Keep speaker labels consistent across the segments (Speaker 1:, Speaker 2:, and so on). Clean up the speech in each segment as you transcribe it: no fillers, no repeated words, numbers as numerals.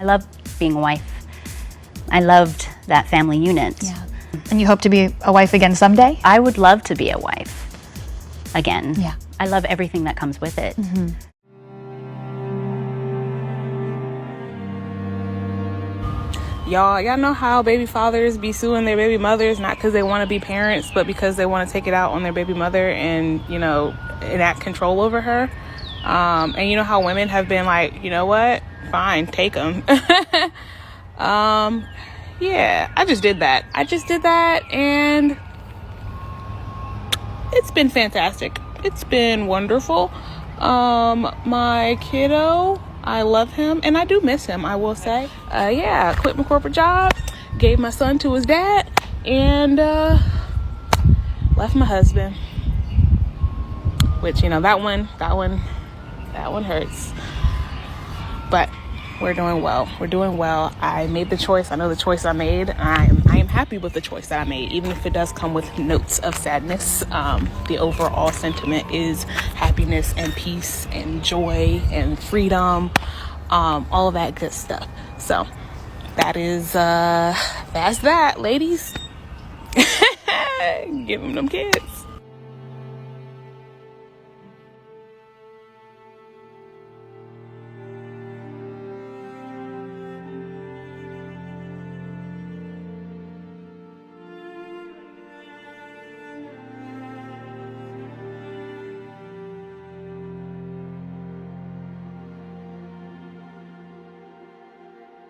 Speaker 1: I love being a wife. I loved that family unit.
Speaker 2: Yeah. And you hope to be a wife again someday?
Speaker 1: I would love to be a wife again.
Speaker 2: Yeah.
Speaker 1: I love everything that comes with it.
Speaker 2: Mm-hmm.
Speaker 3: Y'all know how baby fathers be suing their baby mothers, not because they want to be parents, but because they want to take it out on their baby mother and, you know, enact control over her. And you know how women have been like, you know what? Fine, take them. Yeah, I just did that. And it's been fantastic. It's been wonderful. My kiddo, I love him and I do miss him, I will say. I quit my corporate job, gave my son to his dad, and left my husband. Which, you know, that one hurts. But we're doing well. I made the choice. I know the choice I made. I am happy with the choice that I made, even if it does come with notes of sadness. The overall sentiment is happiness and peace and joy and freedom, all of that good stuff. So that's that, ladies. Give them kids.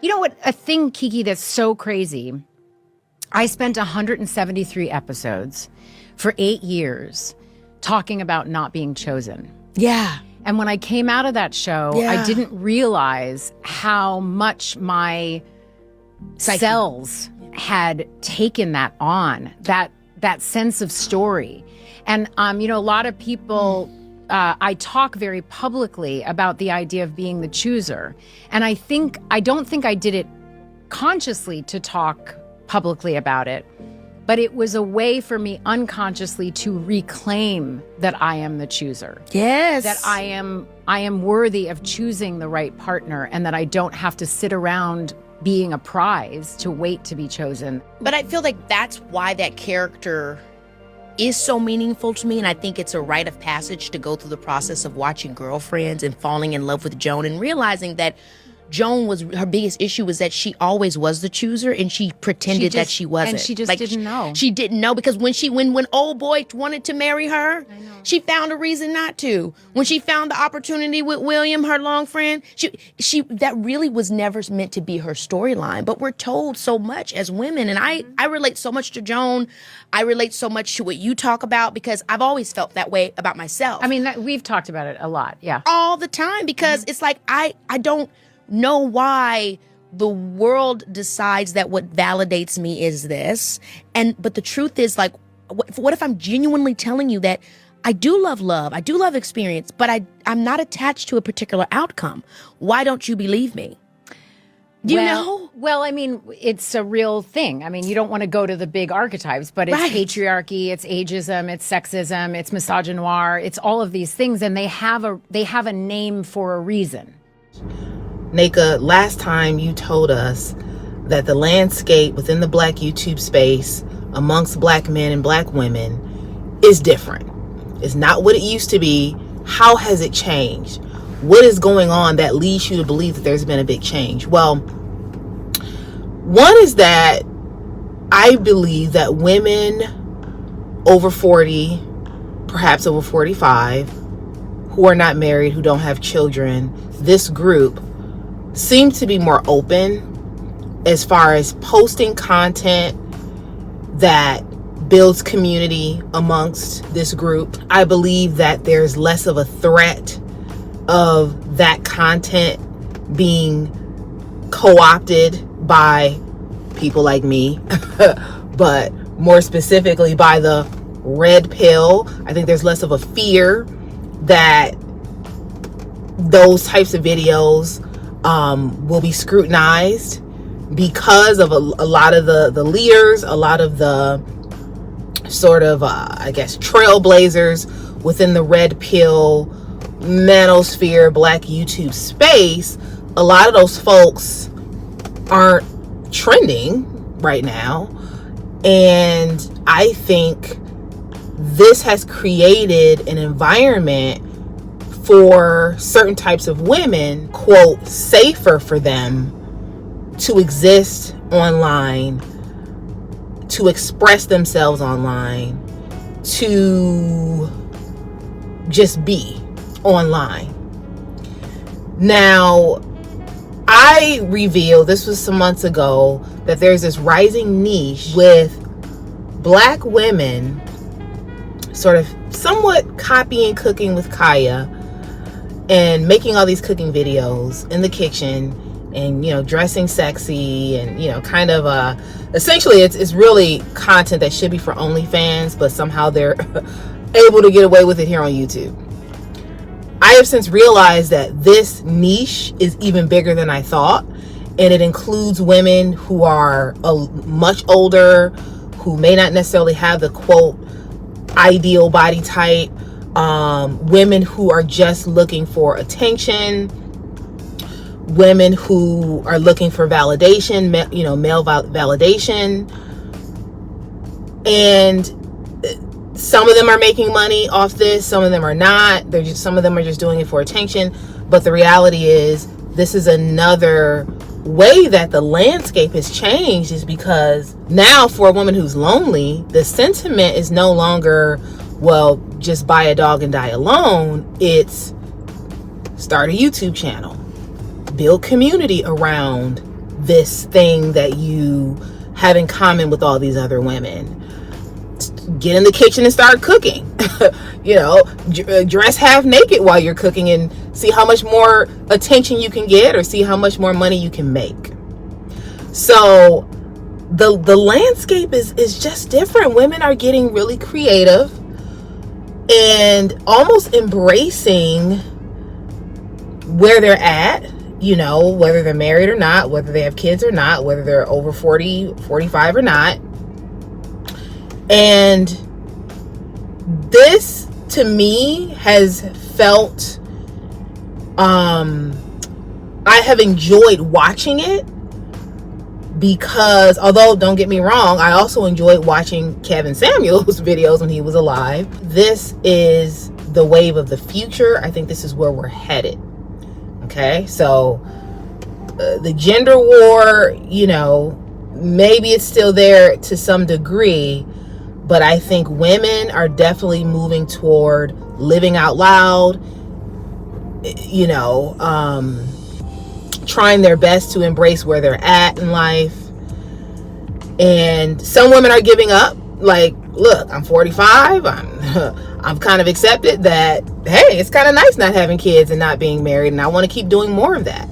Speaker 4: You know what? A thing, Kiki, that's so crazy. I spent 173 episodes for 8 years talking about not being chosen.
Speaker 5: Yeah.
Speaker 4: And when I came out of that show, I didn't realize how much my cells had taken that on, that sense of story. And, you know, a lot of people... I talk very publicly about the idea of being the chooser. And I don't think I did it consciously to talk publicly about it, but it was a way for me unconsciously to reclaim that I am the chooser.
Speaker 5: Yes.
Speaker 4: That I am worthy of choosing the right partner, and that I don't have to sit around being a prize to wait to be chosen.
Speaker 5: But I feel like that's why that character is so meaningful to me, and I think it's a rite of passage to go through the process of watching Girlfriends and falling in love with Joan and realizing that Joan her biggest issue was that she always was the chooser, and she pretended that she wasn't.
Speaker 4: And she just didn't know.
Speaker 5: She didn't know, because when old boy wanted to marry her, she found a reason not to. When she found the opportunity with William, her long friend, she that really was never meant to be her storyline. But we're told so much as women, and I relate so much to Joan. I relate so much to what you talk about, because I've always felt that way about myself.
Speaker 4: I mean, we've talked about it a lot, yeah.
Speaker 5: All the time, because it's like I don't know why the world decides that what validates me is this. But the truth is, like, what if I'm genuinely telling you that I do love, I do love experience, but I'm not attached to a particular outcome? Why don't you believe me? Do you know?
Speaker 4: Well, I mean, it's a real thing. I mean, you don't want to go to the big archetypes, but it's patriarchy, it's ageism, it's sexism, it's misogynoir, it's all of these things, and they have a name for a reason.
Speaker 6: Naka, last time you told us that the landscape within the Black YouTube space amongst Black men and Black women is different. It's not what it used to be. How has it changed? What is going on that leads you to believe that there's been a big change? Well, one is that I believe that women over 40, perhaps over 45, who are not married, who don't have children, this group seem to be more open as far as posting content that builds community amongst this group. I believe that there's less of a threat of that content being co-opted by people like me, but more specifically by the red pill. I think there's less of a fear that those types of videos will be scrutinized because of a lot of the leaders, a lot of the sort of, I guess, trailblazers within the red pill, manosphere, Black YouTube space. A lot of those folks aren't trending right now. And I think this has created an environment for certain types of women, quote, safer for them to exist online, to express themselves online, to just be online. Now, I revealed, this was some months ago, that there's this rising niche with Black women sort of somewhat copying cooking with Kaya and making all these cooking videos in the kitchen and, you know, dressing sexy and, you know, kind of essentially it's really content that should be for OnlyFans, but somehow they're able to get away with it here on YouTube. I have since realized that this niche is even bigger than I thought, and it includes women who are much older, who may not necessarily have the quote ideal body type, women who are just looking for attention, women who are looking for validation, male validation, and some of them are making money off this, some of them are not. Some of them are just doing it for attention. But the reality is, this is another way that the landscape has changed, is because now for a woman who's lonely, the sentiment is no longer, well, just buy a dog and die alone. It's start a YouTube channel, build community around this thing that you have in common with all these other women. Get in the kitchen and start cooking. Dress half naked while you're cooking and see how much more attention you can get, or see how much more money you can make. So the landscape is just different. Women are getting really creative and almost embracing where they're at, whether they're married or not, whether they have kids or not, whether they're over 40, 45 or not. And this, to me, has felt, I have enjoyed watching it, because although, don't get me wrong, I also enjoyed watching Kevin Samuels' videos when he was alive. This is the wave of the future. I think this is where we're headed. Okay, so the gender war, maybe it's still there to some degree, but I think women are definitely moving toward living out loud, trying their best to embrace where they're at in life. And some women are giving up. Like, look, I'm 45. I've kind of accepted that, hey, it's kind of nice not having kids and not being married, and I want to keep doing more of that.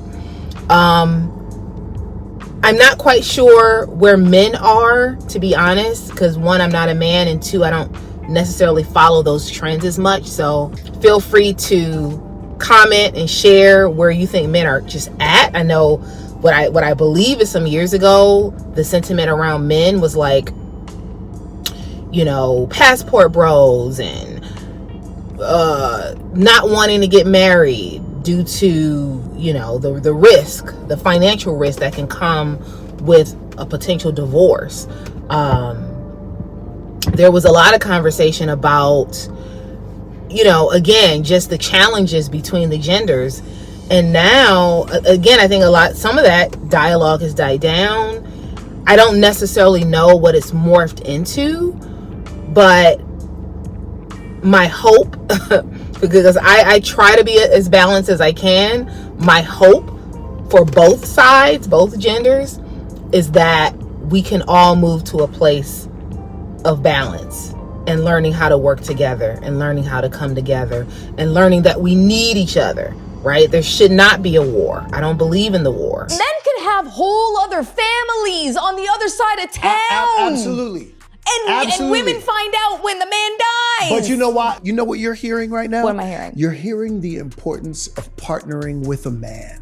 Speaker 6: I'm not quite sure where men are, to be honest, because one, I'm not a man, and two, I don't necessarily follow those trends as much. So feel free to comment and share where you think men are just at. I know what I believe is some years ago, the sentiment around men was like, passport bros and not wanting to get married due to, the risk, the financial risk that can come with a potential divorce. There was a lot of conversation about, again, just the challenges between the genders. And now, again, I think some of that dialogue has died down. I don't necessarily know what it's morphed into, but my hope, because I try to be as balanced as I can, my hope for both sides, both genders, is that we can all move to a place of balance and learning how to work together and learning how to come together and learning that we need each other, right? There should not be a war. I don't believe in the war.
Speaker 7: Men can have whole other families on the other side of town.
Speaker 8: Absolutely.
Speaker 7: And women find out when the man dies.
Speaker 8: But you know what? You know what you're hearing right now?
Speaker 7: What am I hearing?
Speaker 8: You're hearing the importance of partnering with a man.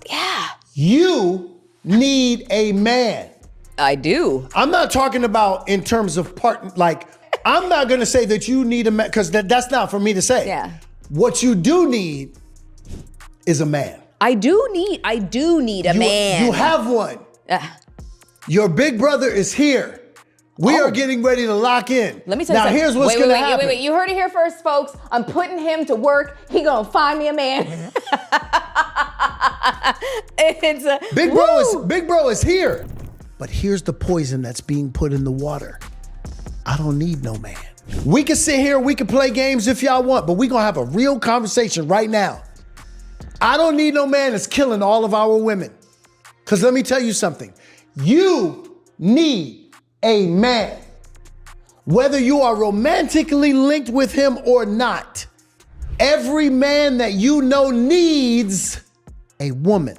Speaker 7: Yeah.
Speaker 8: You need a man.
Speaker 7: I do.
Speaker 8: I'm not talking about in terms of I'm not going to say that you need a man, because that's not for me to say.
Speaker 7: Yeah.
Speaker 8: What you do need is a man.
Speaker 7: I do need a man.
Speaker 8: You have one. Your big brother is here. We are getting ready to lock in.
Speaker 7: Let me tell you
Speaker 8: now,
Speaker 7: something.
Speaker 8: here's what's going to happen.
Speaker 7: Wait. You heard it here first, folks. I'm putting him to work. He gonna find me a man.
Speaker 8: Big bro is here. But here's the poison that's being put in the water. I don't need no man. We can sit here, we can play games if y'all want, but we gonna have a real conversation right now. I don't need no man that's killing all of our women. Because let me tell you something. You need a man. Whether you are romantically linked with him or not, every man that you know needs a woman.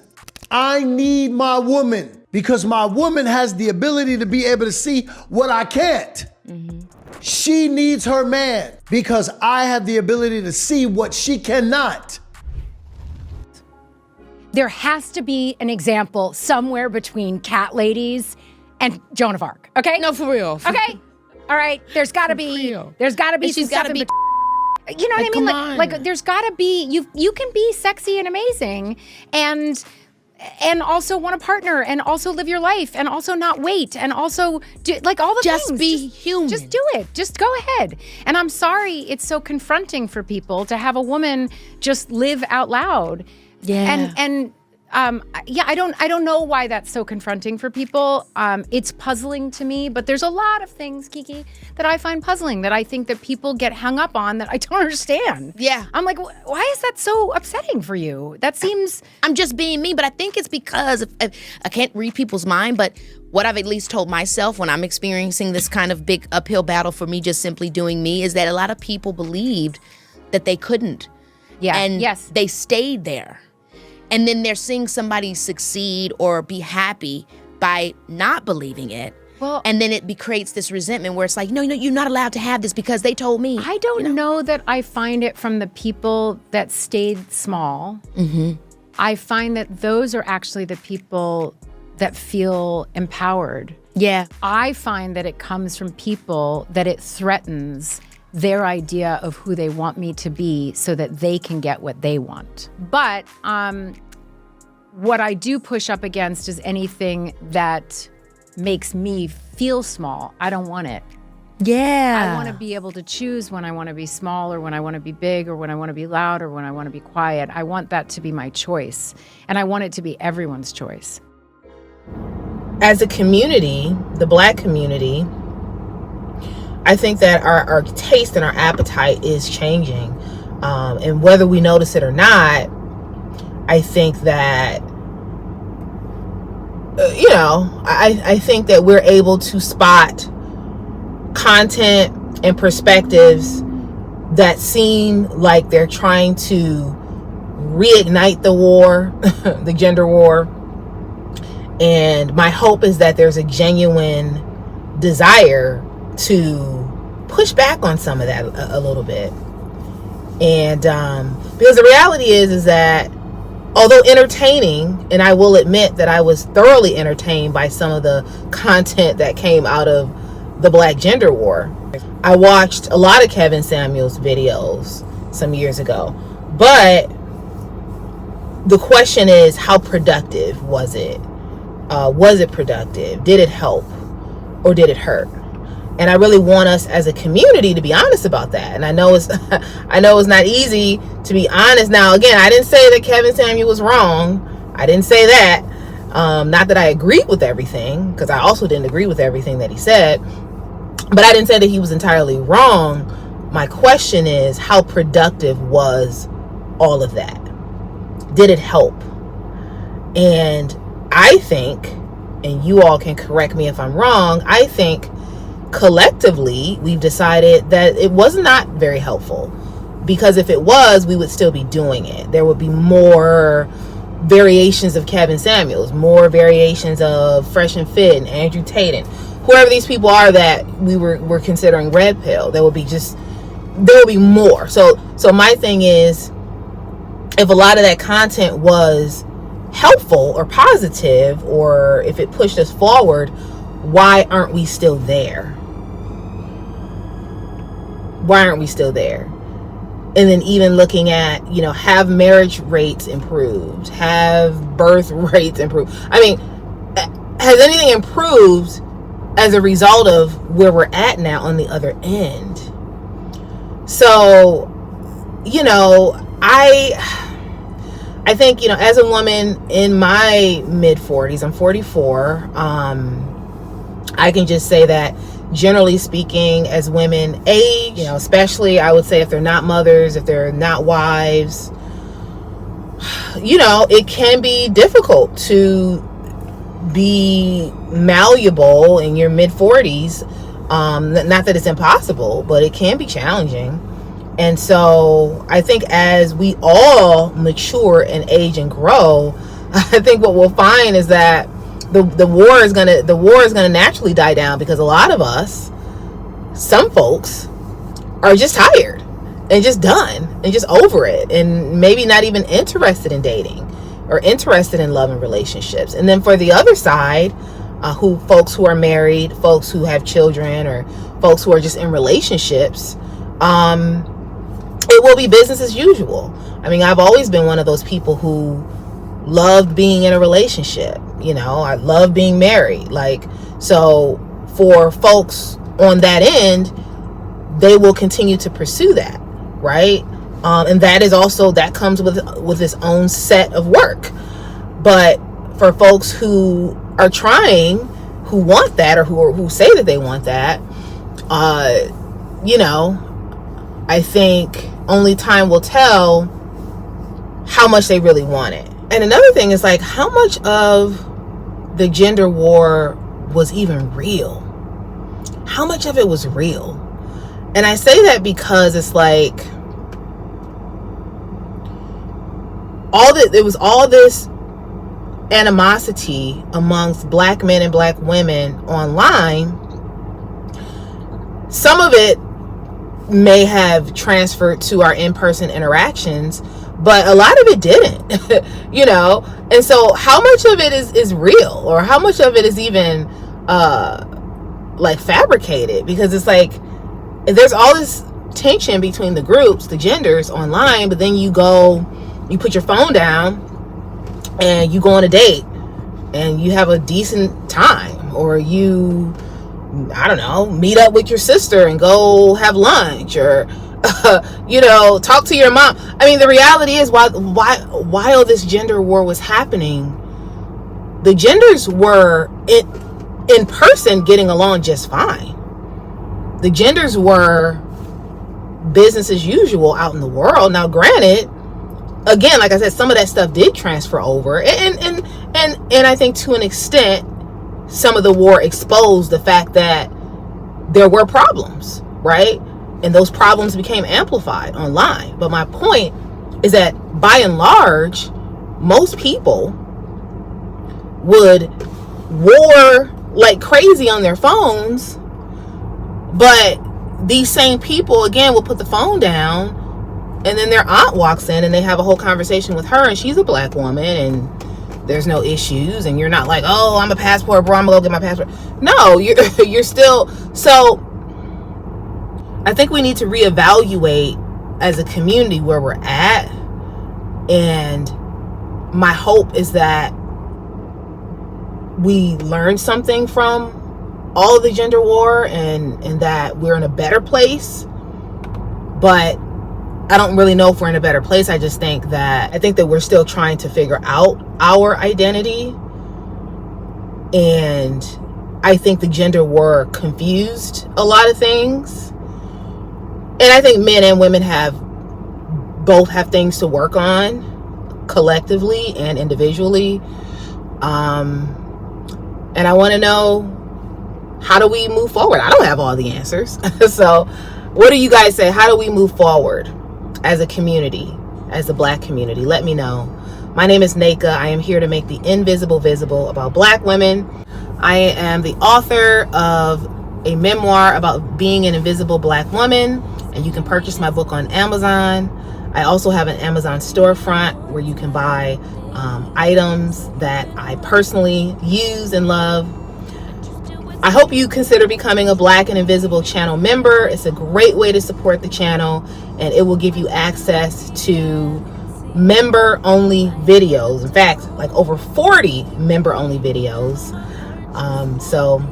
Speaker 8: I need my woman because my woman has the ability to be able to see what I can't. She needs her man because I have the ability to see what she cannot.
Speaker 4: There has to be an example somewhere between Cat Ladies and Joan of Arc, okay?
Speaker 5: No, for real.
Speaker 4: Okay? All right, there's gotta be
Speaker 5: She's gotta be.
Speaker 4: You know what I mean? Like there's gotta be, you can be sexy and amazing and also want a partner and also live your life and also not wait and also do like all the things.
Speaker 5: Just be human.
Speaker 4: Just do it. Just go ahead. And I'm sorry it's so confronting for people to have a woman just live out loud.
Speaker 5: Yeah.
Speaker 4: I don't know why that's so confronting for people. It's puzzling to me, but there's a lot of things, Kiki, that I find puzzling that I think that people get hung up on that I don't understand.
Speaker 5: Yeah.
Speaker 4: I'm like, why is that so upsetting for you? That seems...
Speaker 5: I'm just being me, but I think it's because I can't read people's mind, but what I've at least told myself when I'm experiencing this kind of big uphill battle for me just simply doing me is that a lot of people believed that they couldn't.
Speaker 4: Yeah.
Speaker 5: And
Speaker 4: yes.
Speaker 5: they stayed there. And then they're seeing somebody succeed or be happy by not believing it.
Speaker 4: Well,
Speaker 5: and then it creates this resentment where it's like, no, you're not allowed to have this because they told me.
Speaker 4: I don't know that I find it from the people that stayed small.
Speaker 5: Mm-hmm.
Speaker 4: I find that those are actually the people that feel empowered.
Speaker 5: Yeah.
Speaker 4: I find that it comes from people that it threatens their idea of who they want me to be so that they can get what they want. But what I do push up against is anything that makes me feel small. I don't want it.
Speaker 5: Yeah.
Speaker 4: I want to be able to choose when I want to be small or when I want to be big or when I want to be loud or when I want to be quiet. I want that to be my choice. And I want it to be everyone's choice.
Speaker 6: As a community, the Black community, I think that our taste and our appetite is changing. And whether we notice it or not, I think that, I think that we're able to spot content and perspectives that seem like they're trying to reignite the war, the gender war. And my hope is that there's a genuine desire to push back on some of that a little bit. And because the reality is that although entertaining, and I will admit that I was thoroughly entertained by some of the content that came out of the Black gender war. I watched a lot of Kevin Samuels videos some years ago, but the question is, how productive was it? Was it productive? Did it help or did it hurt? And I really want us as a community to be honest about that. And I know it's not easy to be honest. Now, again, I didn't say that Kevin Samuel was wrong. I didn't say that. Not that I agreed with everything, because I also didn't agree with everything that he said. But I didn't say that he was entirely wrong. My question is, how productive was all of that? Did it help? And I think, and you all can correct me if I'm wrong, I think collectively we've decided that it was not very helpful, because if it was, we would still be doing it. There would be more variations of Kevin Samuels, more variations of Fresh and Fit and Andrew Tate and whoever these people are that we're considering red pill. There will be more. So my thing is, if a lot of that content was helpful or positive, or if it pushed us forward, why aren't we still there? Why aren't we still there? And then even looking at, have marriage rates improved? Have birth rates improved? I mean, has anything improved as a result of where we're at now on the other end? So, I think, as a woman in my mid 40s, I'm 44, I can just say that generally speaking, as women age, especially I would say if they're not mothers, if they're not wives, it can be difficult to be malleable in your mid 40s. Not that it's impossible, but it can be challenging. And so I think as we all mature and age and grow, I think what we'll find is that the war is gonna naturally die down, because a lot of us, some folks, are just tired and just done and just over it, and maybe not even interested in dating or interested in love and relationships. And then for the other side, folks who are married, folks who have children, or folks who are just in relationships, it will be business as usual. I mean, I've always been one of those people who loved being in a relationship. I love being married. So for folks on that end, they will continue to pursue that, right? And that comes with its own set of work. But for folks who are trying, who want that, or who say that they want that, I think only time will tell how much they really want it. And another thing is, how much of the gender war was even real? How much of it was real? And I say that because it's there was all this animosity amongst black men and black women online. Some of it may have transferred to our in-person interactions, but a lot of it didn't. And so how much of it is real, or how much of it is even fabricated? Because it's there's all this tension between the groups, the genders online, but then you put your phone down and you go on a date and you have a decent time, or you, I don't know, meet up with your sister and go have lunch, or talk to your mom. I mean, the reality is, while this gender war was happening, the genders were in person getting along just fine. The genders were business as usual out in the world. Now, granted, again, like I said, some of that stuff did transfer over, and I think to an extent, some of the war exposed the fact that there were problems, right? And those problems became amplified online. But my point is that by and large, most people would war like crazy on their phones, but these same people, again, will put the phone down, and then their aunt walks in and they have a whole conversation with her, and she's a black woman, and there's no issues, and you're not like, oh, I'm a passport bro, I'm gonna go get my passport. No, you're still. So I think we need to reevaluate as a community where we're at, and my hope is that we learn something from all of the gender war, and that we're in a better place. But I don't really know if we're in a better place. I think that we're still trying to figure out our identity, and I think the gender war confused a lot of things. And I think men and women both have things to work on collectively and individually. And I want to know, how do we move forward? I don't have all the answers. So what do you guys say? How do we move forward as a community, as a black community? Let me know. My name is Naka. I am here to make the invisible visible about black women. I am the author of a memoir about being an invisible black woman, and you can purchase my book on Amazon. I also have an Amazon storefront where you can buy items that I personally use and love. I hope you consider becoming a Black and Invisible channel member. It's a great way to support the channel, and it will give you access to member-only videos. In fact, like over 40 member-only videos. So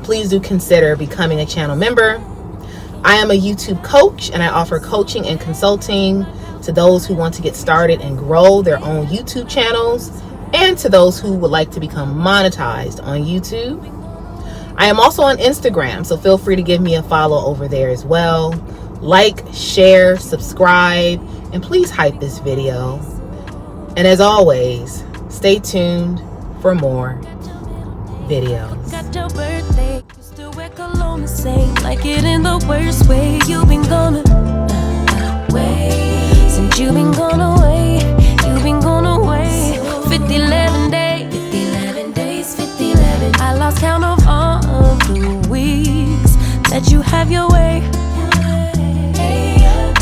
Speaker 6: please do consider becoming a channel member. I am a YouTube coach, and I offer coaching and consulting to those who want to get started and grow their own YouTube channels, and to those who would like to become monetized on YouTube. I am also on Instagram, so feel free to give me a follow over there as well. Like, share, subscribe, and please hype this video. And as always, stay tuned for more videos.
Speaker 9: Got your birthday, you still wear cologne the same, like it in the worst way. You've been gone away, since you've been gone away, you've been gone away. 50, 11 days, 50, 11 days, 50, 11. I lost count of all of the weeks that you have your way.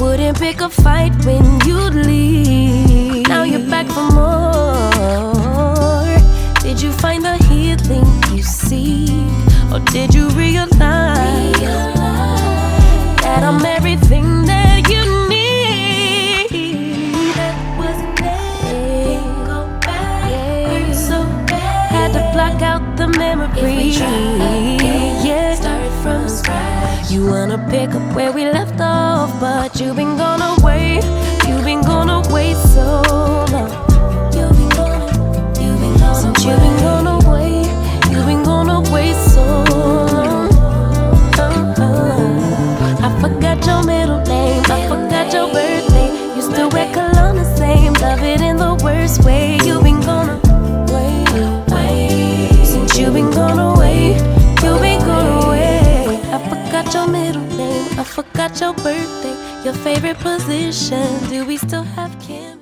Speaker 9: Wouldn't pick a fight when you'd leave. Now you're back for more. Did you find the healing you seek, or did you realize that I'm everything that you need? That wasn't there. Go back. Yeah. So bad. Had to block out the memory. Yeah. Started from scratch. You wanna pick up where we left off, but you've been gone away. You've been gone away so long. You've been gone. Since you've been gone away, you've been gone away so long. I forgot your middle name, I forgot your birthday. You still wear cologne the same, love it in the worst way. You've been gone away, since you've been gone away, you've been gone away. I forgot your middle name, I forgot your birthday, your favorite position. Do we still have Kim?